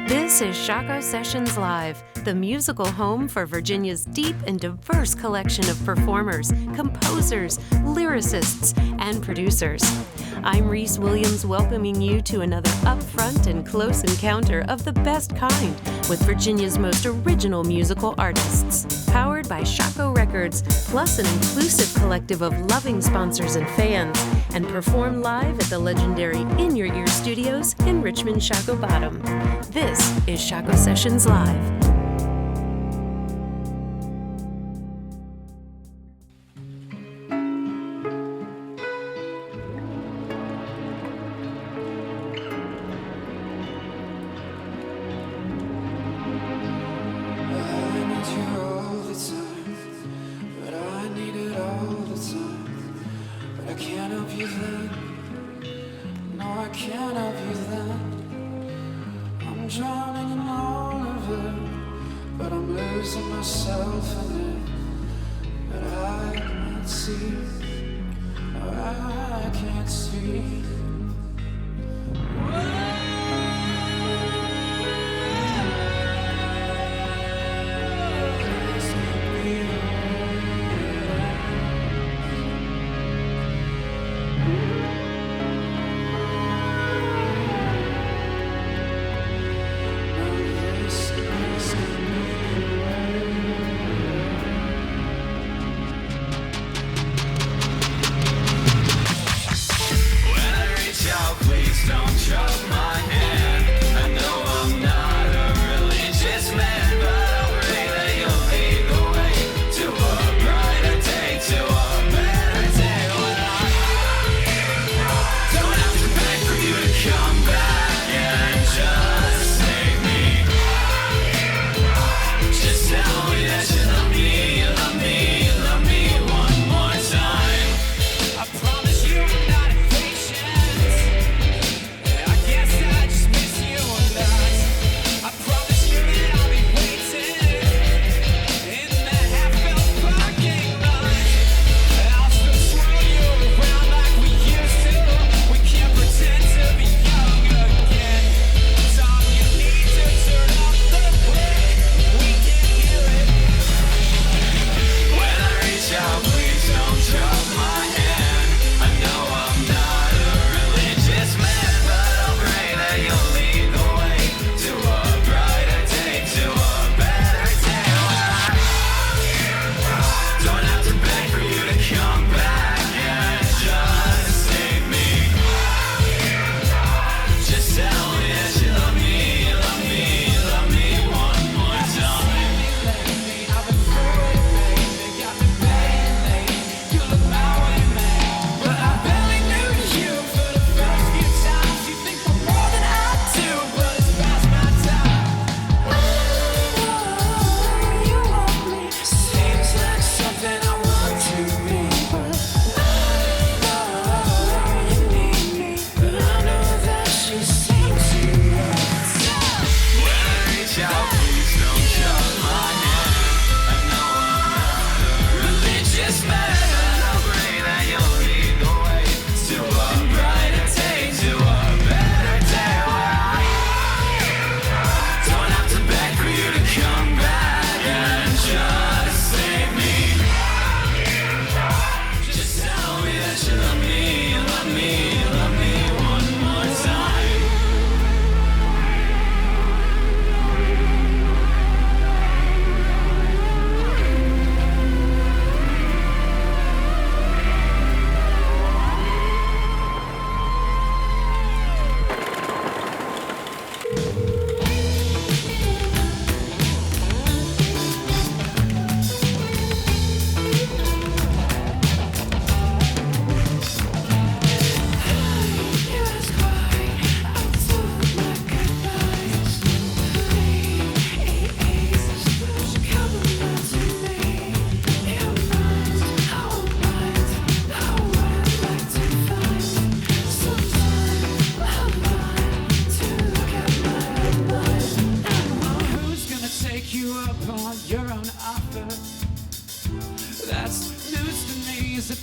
This is Shockoe Sessions Live, the musical home for Virginia's deep and diverse collection of performers, composers, lyricists, and producers. I'm Reese Williams, welcoming you to another upfront and close encounter of the best kind with Virginia's most original musical artists. Powered by Shockoe Records, plus an inclusive collective of loving sponsors and fans, and performed live at the legendary In Your Ear Studios in Richmond, Shockoe Bottom. This is Shockoe Sessions Live.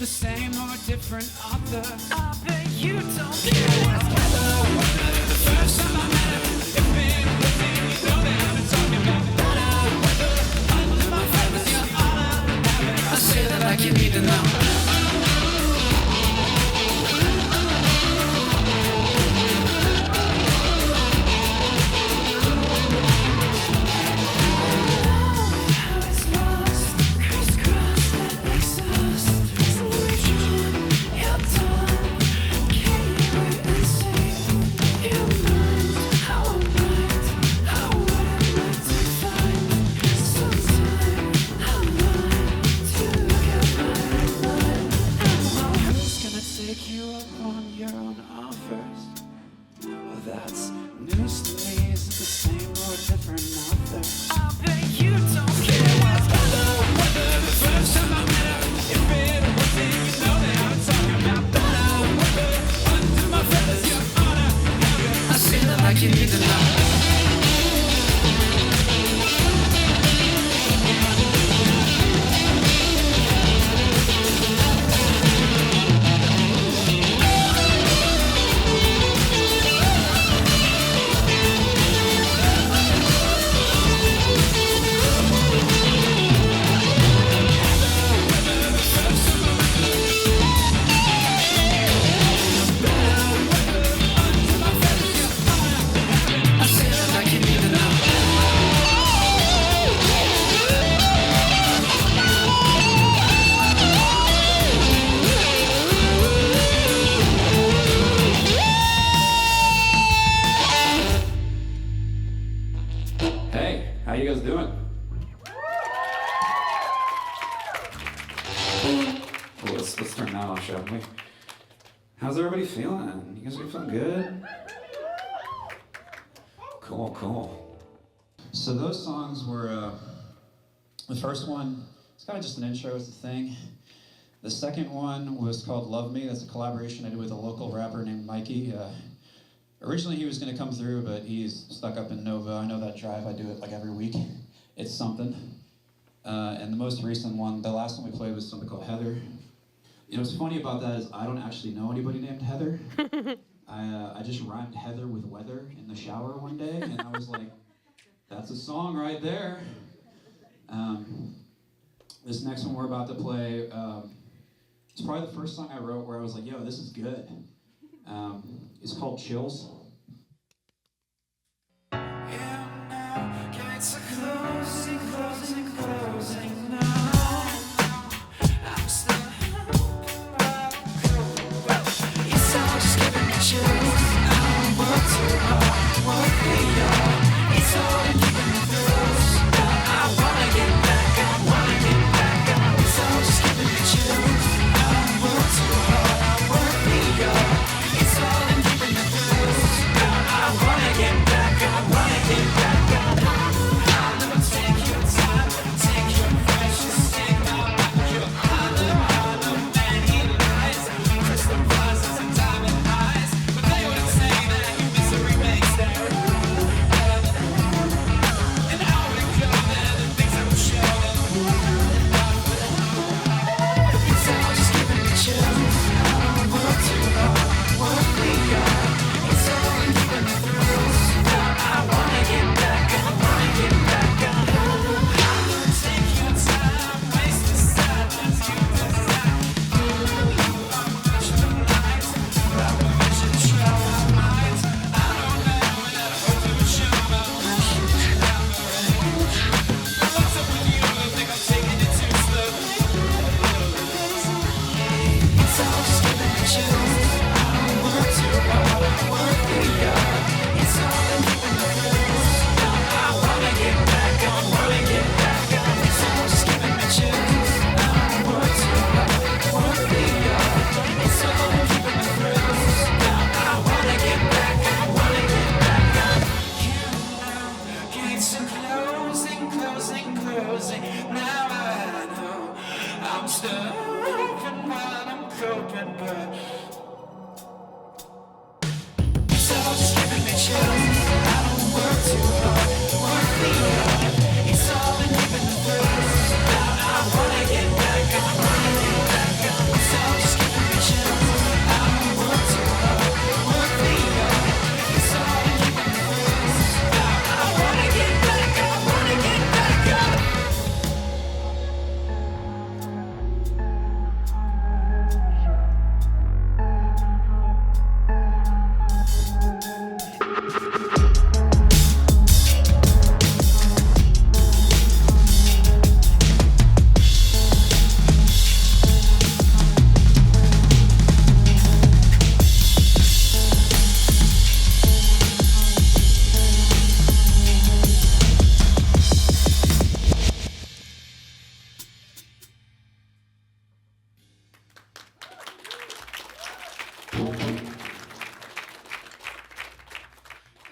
the same or different author. I bet you don't care. The first time I met her, it's been within How you guys doing? Well, let's turn that off, shall we? How's everybody feeling? You guys are feeling good? Cool. So those songs were, the first one, it's kind of just an intro, it's a thing. The second one was called Love Me. That's a collaboration I did with a local rapper named Mikey. Originally he was gonna come through, but he's stuck up in Nova. I know that drive, I do it like every week. It's something. And the most recent one, the last one we played was something called Heather. You know what's funny about that is I don't actually know anybody named Heather. I just rhymed Heather with weather in the shower one day, and I was like, that's a song right there. This next one we're about to play, it's probably the first song I wrote where I was like, yo, this is good. It's called Chills. Yeah, now gates are closing now. I'm still it's all just giving me chills. I don't work too hard, work beyond. It's all been keeping me close. I wanna get back. It's all just giving me chills. I don't work too hard, I work beyond. It's all been keeping me close. I wanna get back. Take your time, take your precious, take my back. Your honor, man, he lies. Crystal glasses and diamond eyes, but they wouldn't say that your misery makes them. And how would it go there, the things I would show them. It's all just giving me chills. I don't work too hard, work beyond. It's all in keeping me close. I wanna get back. Take your time, waste the silence you desire. You are much too nice. I wish you'd show my mind. I don't know, and I hope it would show my mind. What's up with you? I think I'm taking it too slow. It's all just giving me chills. I don't work too hard, I work beyond. It's all in keeping me close. I wanna get back. It's all just giving me chills. I don't work too hard, work beyond. It's all in keeping me close. I wanna get back. You know, gates are closing. Now I know I'm stuck while I'm coping, but it's all just giving me chills. I don't work too hard, work beyond. It's all in keeping the close. I wanna get back. It's all just giving me chills. I don't work too hard, work beyond. It's all in keeping the close. I wanna get back.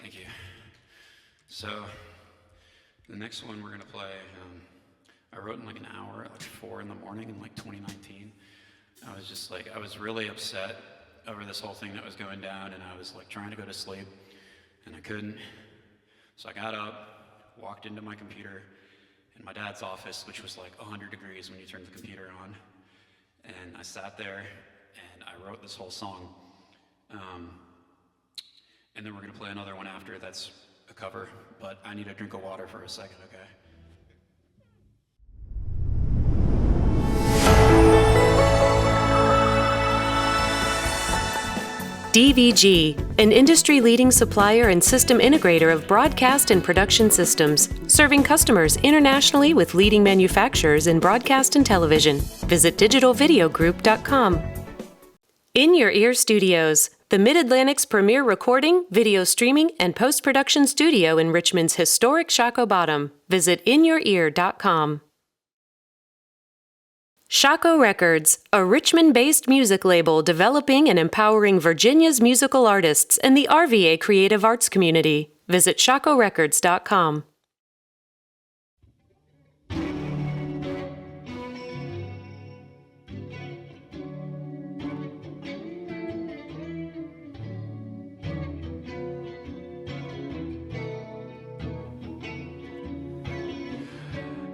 Thank you. So, the next one we're gonna play, I wrote in like an hour at like 4 in the morning in like 2019. I was just like, I was really upset over this whole thing that was going down, and I was like trying to go to sleep, and I couldn't. So I got up, walked into my computer in my dad's office, which was like 100 degrees when you turn the computer on. And I sat there and I wrote this whole song. And then we're gonna play another one after that's a cover, but I need a drink of water for a second, okay? DVG, an industry-leading supplier and system integrator of broadcast and production systems, serving customers internationally with leading manufacturers in broadcast and television. Visit digitalvideogroup.com. In Your Ear Studios, the Mid-Atlantic's premier recording, video streaming, and post-production studio in Richmond's historic Shockoe Bottom. Visit inyourear.com. Shockoe Records, a Richmond-based music label developing and empowering Virginia's musical artists and the RVA creative arts community. Visit shockoerecords.com.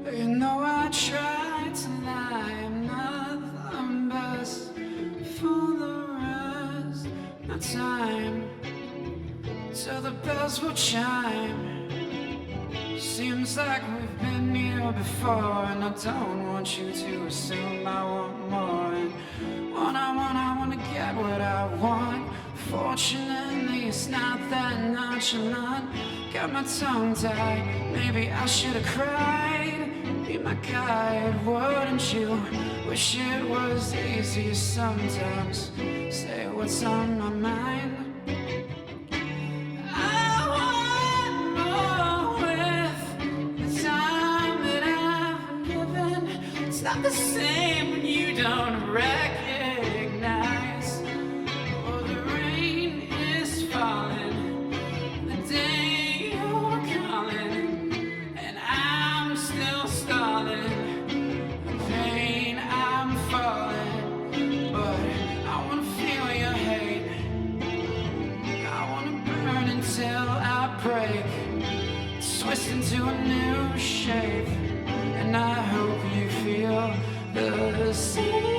You know I tried to lie, I'm not the best for the rest of time till the bells will chime. Seems like we've been here before, and I don't want you to assume I want more. And I wanna get what I want. Fortunately, it's not that nonchalant. Got my tongue tied, maybe I should've cried. Be my guide, wouldn't you? Wish it was easier sometimes. Say what's on my mind. I want more with the time that I've been given. It's not the same when you don't recognize. Oh, the rain is falling, the day you're calling, and I'm still stalling. The pain, I'm falling, but I wanna feel your hate. I wanna burn until I break, twist into a new shape, and I hope you feel the same.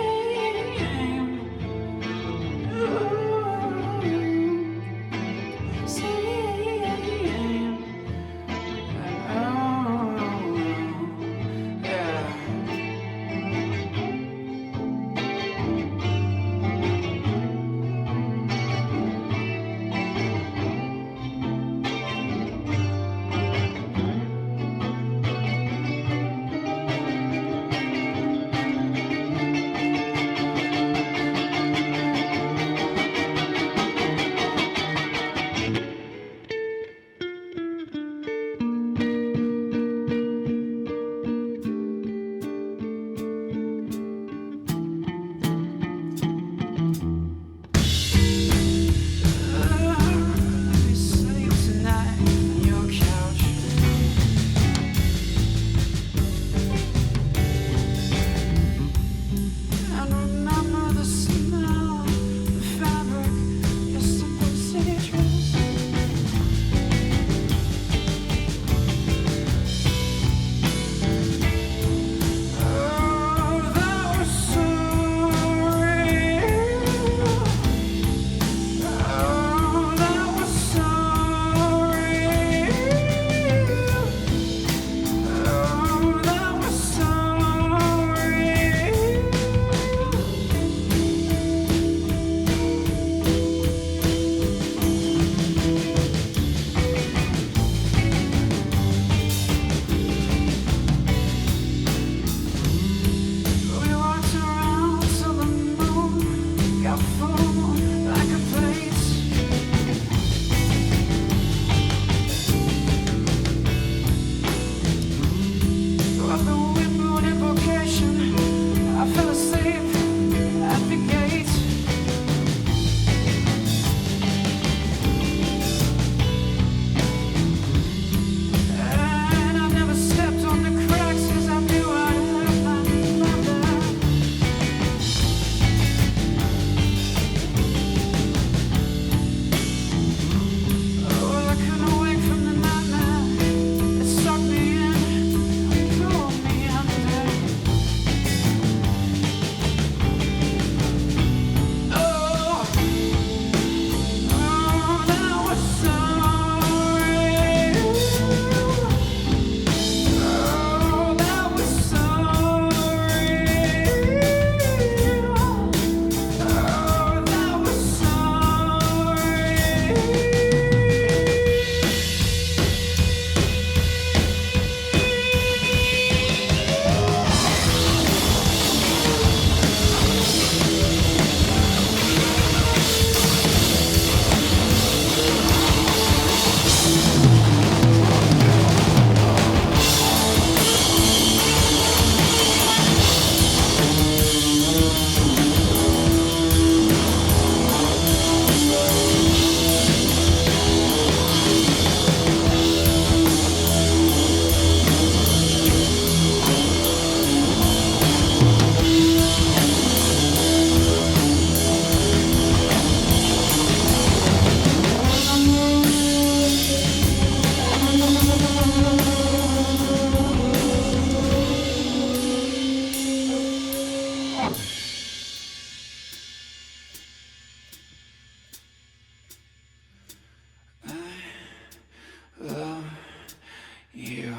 Yeah.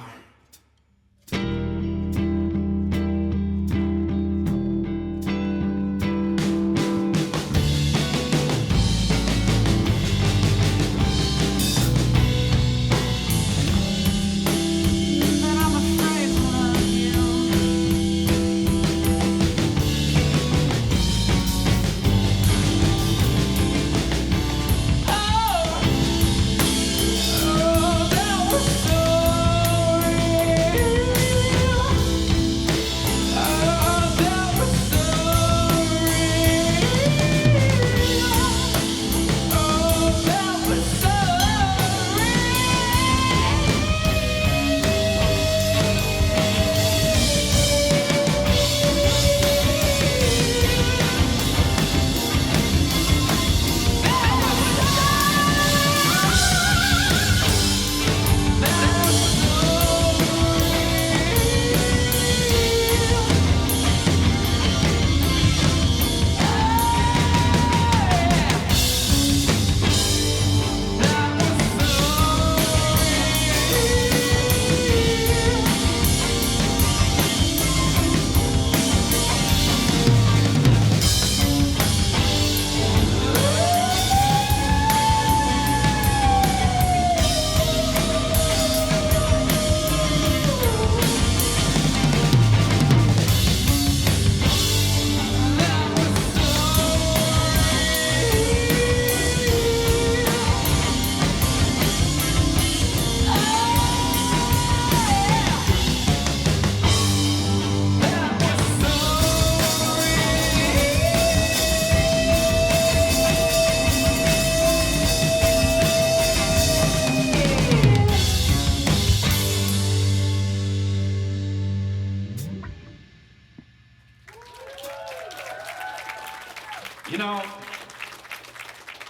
You know,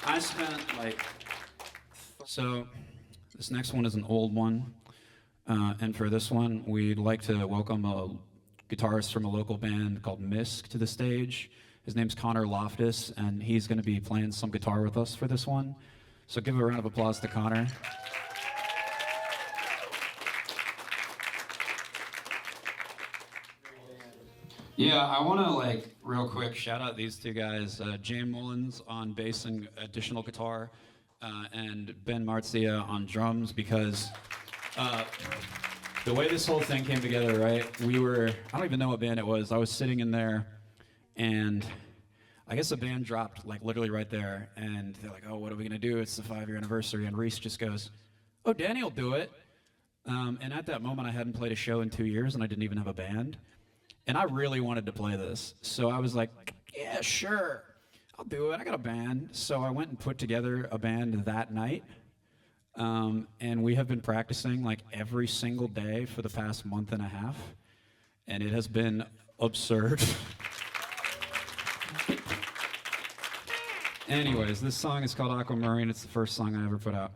I spent like, so this next one is an old one. And for this one, we'd like to welcome a guitarist from a local band called Misk to the stage. His name's Connor Loftus, and he's going to be playing some guitar with us for this one. So give a round of applause to Connor. Yeah, I want to, like, real quick shout out these two guys, James Mullins on bass and additional guitar, and Ben Marzia on drums, because the way this whole thing came together, right, I don't even know what band it was. I was sitting in there, and I guess the band dropped, like, literally right there, and they're like, oh, what are we going to do? It's the 5-year anniversary, and Reese just goes, oh, Danny will do it. And at that moment, I hadn't played a show in 2 years, and I didn't even have a band. And I really wanted to play this. So I was like, yeah, sure, I'll do it. I got a band. So I went and put together a band that night. And we have been practicing like every single day for the past month and a half. And it has been absurd. Anyways, this song is called Aquamarine. It's the first song I ever put out.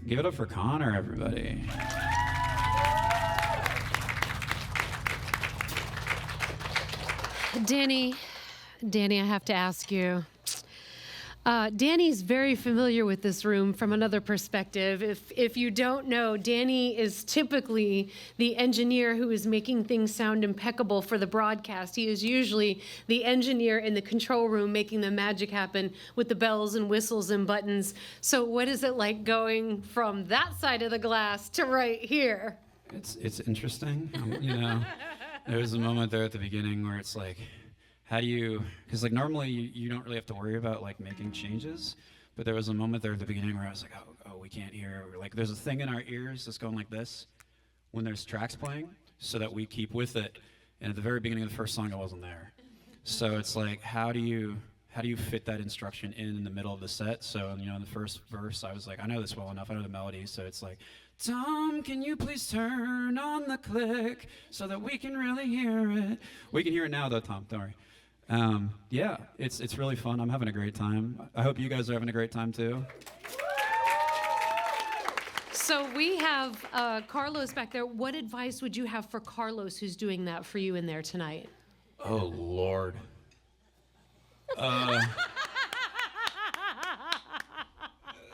Give it up for Connor, everybody. Danny, I have to ask you. Danny's very familiar with this room from another perspective. If you don't know, Danny is typically the engineer who is making things sound impeccable for the broadcast. He is usually the engineer in the control room making the magic happen with the bells and whistles and buttons. So what is it like going from that side of the glass to right here? It's interesting. You know, there was a moment there at the beginning where it's like, how do you, because like normally you don't really have to worry about like making changes, but there was a moment there at the beginning where I was like, oh, we can't hear. Or, like there's a thing in our ears that's going like this when there's tracks playing, so that we keep with it. And at the very beginning of the first song, I wasn't there. So it's like, how do you fit that instruction in the middle of the set? So, you know, in the first verse, I was like, I know this well enough. I know the melody. So it's like, Tom, can you please turn on the click so that we can really hear it? We can hear it now, though, Tom. Don't worry. Yeah, it's really fun. I'm having a great time. I hope you guys are having a great time, too. So we have Carlos back there. What advice would you have for Carlos, who's doing that for you in there tonight? Oh, Lord.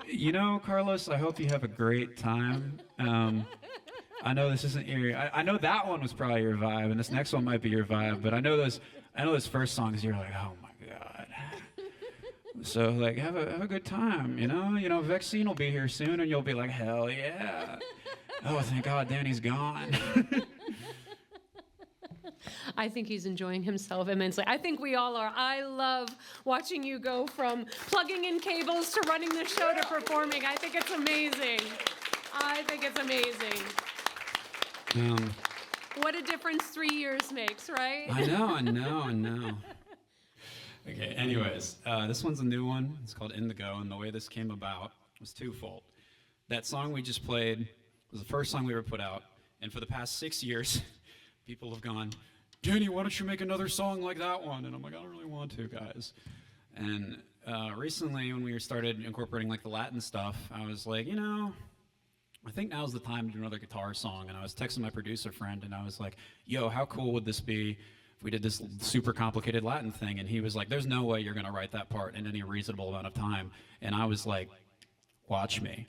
You know, Carlos, I hope you have a great time. I know this isn't your, I know that one was probably your vibe, and this next one might be your vibe, but I know those first songs, you're like, oh my God. So like, have a good time, you know, Vaccine will be here soon, and you'll be like, hell yeah. Oh, thank God Danny's gone. I think he's enjoying himself immensely. I think we all are. I love watching you go from plugging in cables to running the show to performing. I think it's amazing. What a difference 3 years makes, right? I know. Okay, anyways, this one's a new one. It's called Indigo, and the way this came about was twofold. That song we just played was the first song we ever put out, and for the past 6 years, people have gone, Danny, why don't you make another song like that one? And I'm like, I don't really want to, guys. And recently, when we started incorporating like the Latin stuff, I was like, you know, I think now's the time to do another guitar song. And I was texting my producer friend, and I was like, yo, how cool would this be if we did this super complicated Latin thing? And he was like, there's no way you're going to write that part in any reasonable amount of time. And I was like, watch me.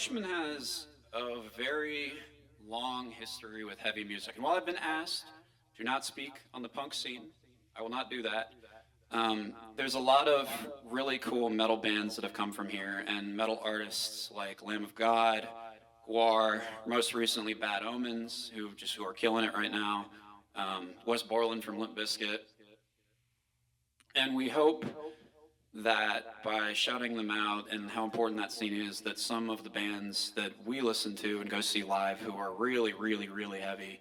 Richmond has a very long history with heavy music. And while I've been asked to not speak on the punk scene, I will not do that. There's a lot of really cool metal bands that have come from here, and metal artists like Lamb of God, Guar, most recently Bad Omens, who are killing it right now, Wes Borland from Limp Bizkit. And we hope that by shouting them out and how important that scene is, that some of the bands that we listen to and go see live who are really, really, really heavy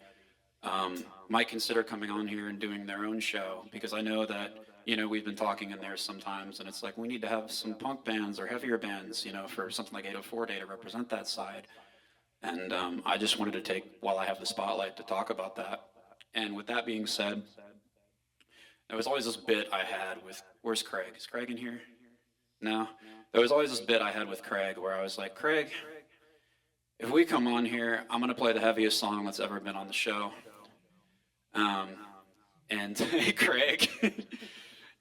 might consider coming on here and doing their own show. Because I know that, you know, we've been talking in there sometimes, and it's like we need to have some punk bands or heavier bands, you know, for something like 804 Day to represent that side. And I just wanted to take, while I have the spotlight, to talk about that. And with that being said, there was always this bit I had with, where's Craig? Is Craig in here? No? There was always this bit I had with Craig where I was like, Craig, if we come on here, I'm going to play the heaviest song that's ever been on the show. And hey, Craig.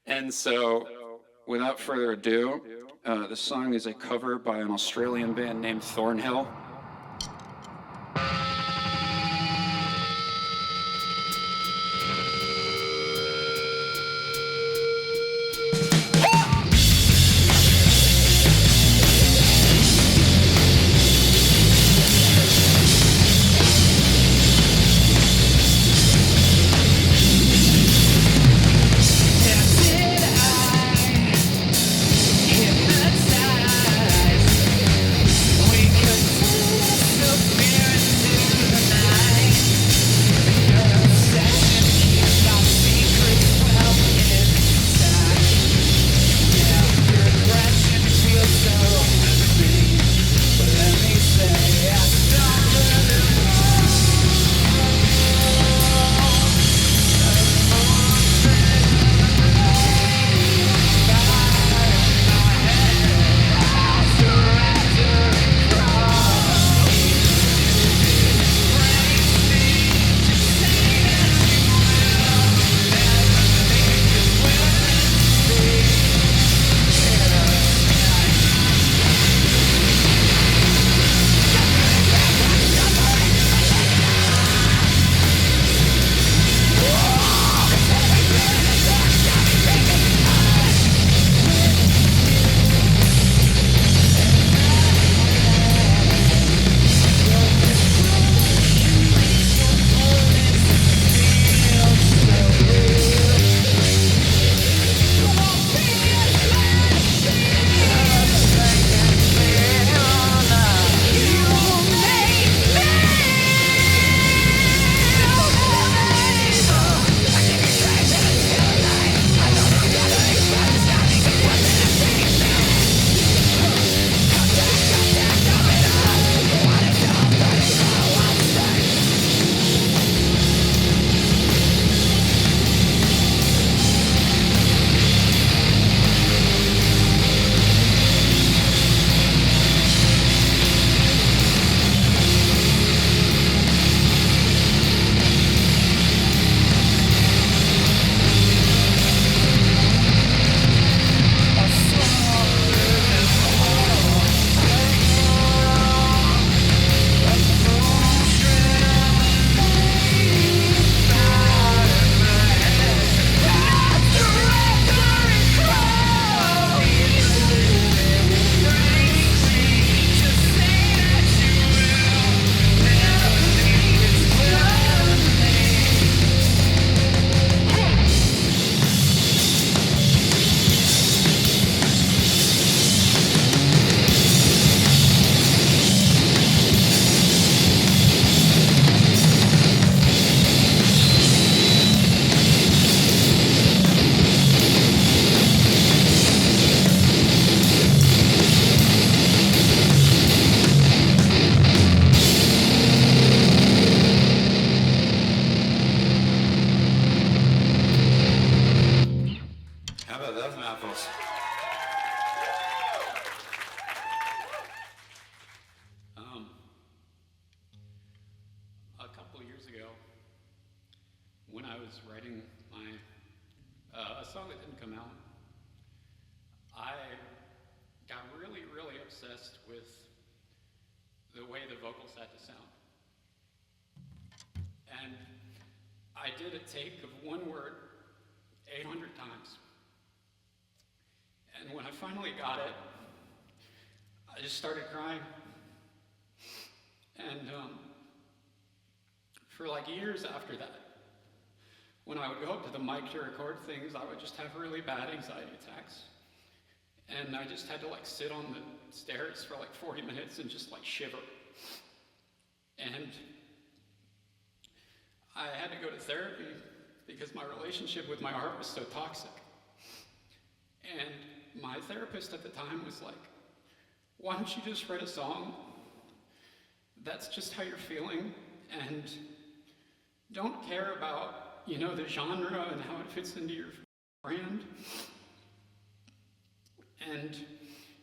And so, without further ado, this song is a cover by an Australian band named Thornhill. vocals had to sound. And I did a take of one word 800 times. And when I finally got it, I just started crying. And for like years after that, when I would go up to the mic to record things, I would just have really bad anxiety attacks. And I just had to like sit on the stairs for like 40 minutes and just like shiver. And I had to go to therapy because my relationship with my art was so toxic. And my therapist at the time was like, why don't you just write a song that's just how you're feeling, and don't care about, you know, the genre and how it fits into your brand. And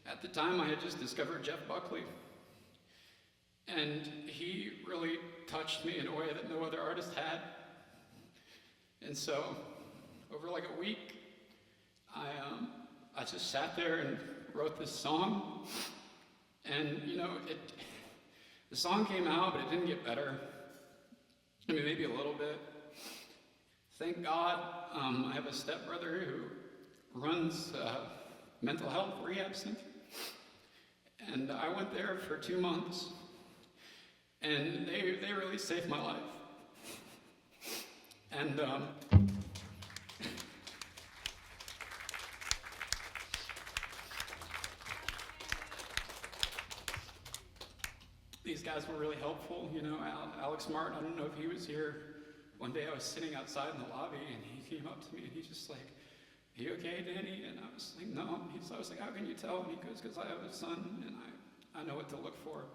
at the time I had just discovered Jeff Buckley, and he really touched me in a way that no other artist had. And so over like a week, I just sat there and wrote this song, and you know, the song came out, but it didn't get better. I mean, maybe a little bit. Thank God, I have a stepbrother who runs a mental health rehab center, and I went there for 2 months, and they really saved my life. And these guys were really helpful. You know, Alex Martin, I don't know if he was here. One day I was sitting outside in the lobby, and he came up to me, and he's just like, "Are you okay, Danny?" And I was like, "No." I was like, "How can you tell?" And he goes, "Because I have a son, and I know what to look for."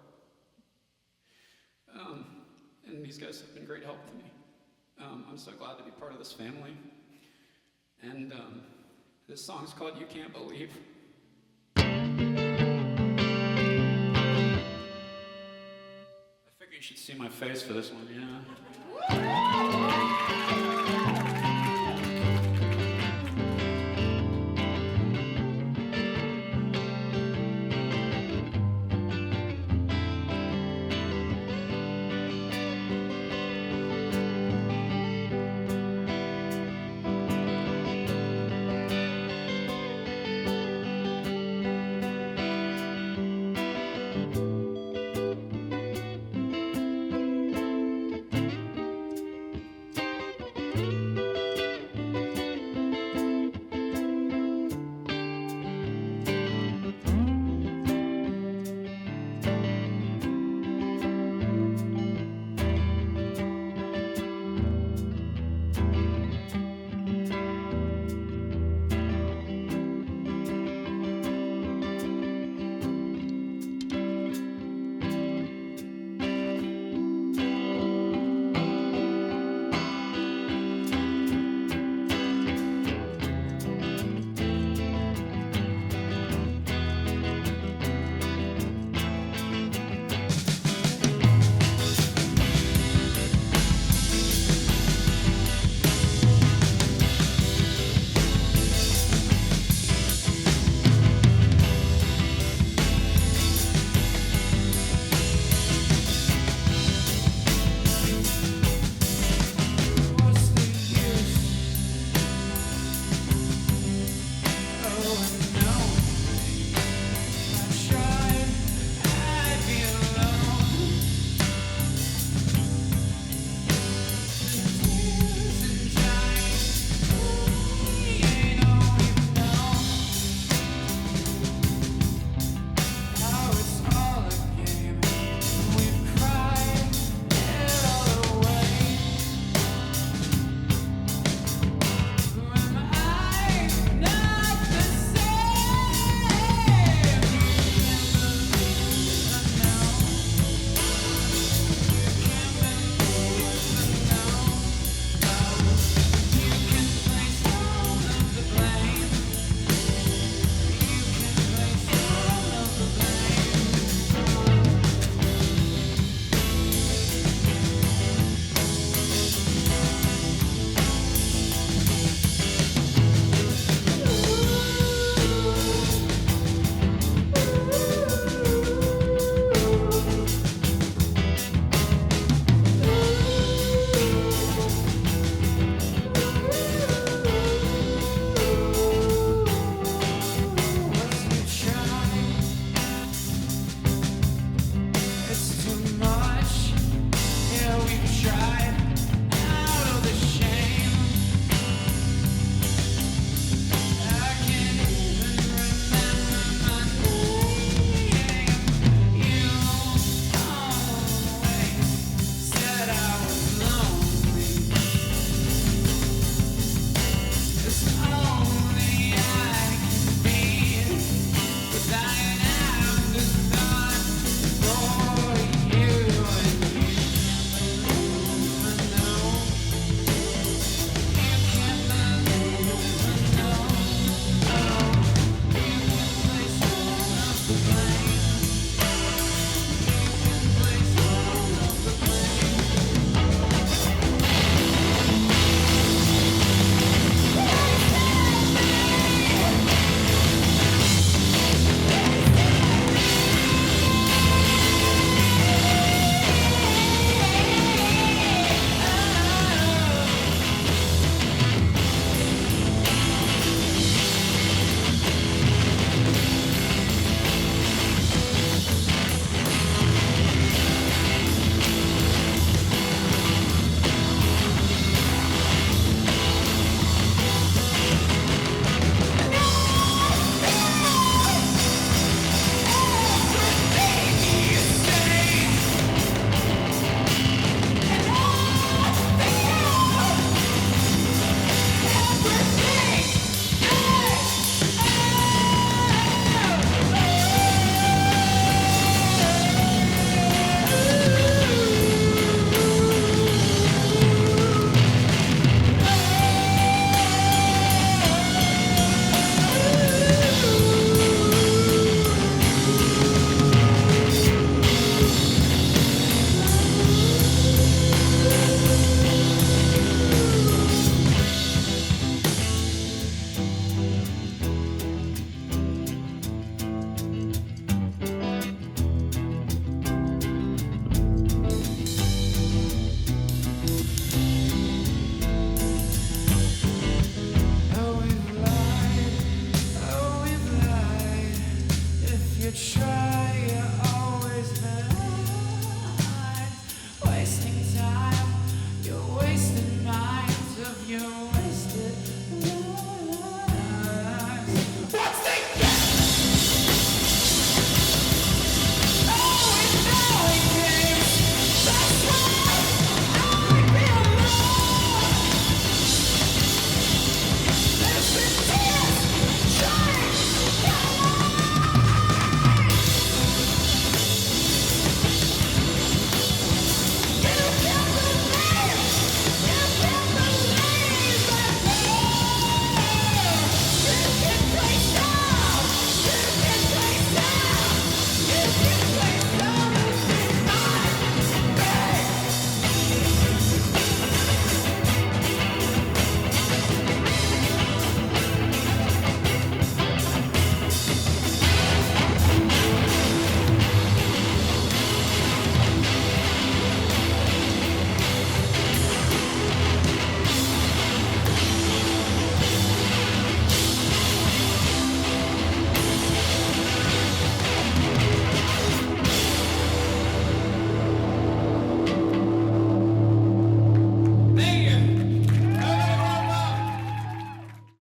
And these guys have been great help to me. I'm so glad to be part of this family. And this song's called "You Can't Believe." I figure you should see my face for this one, yeah.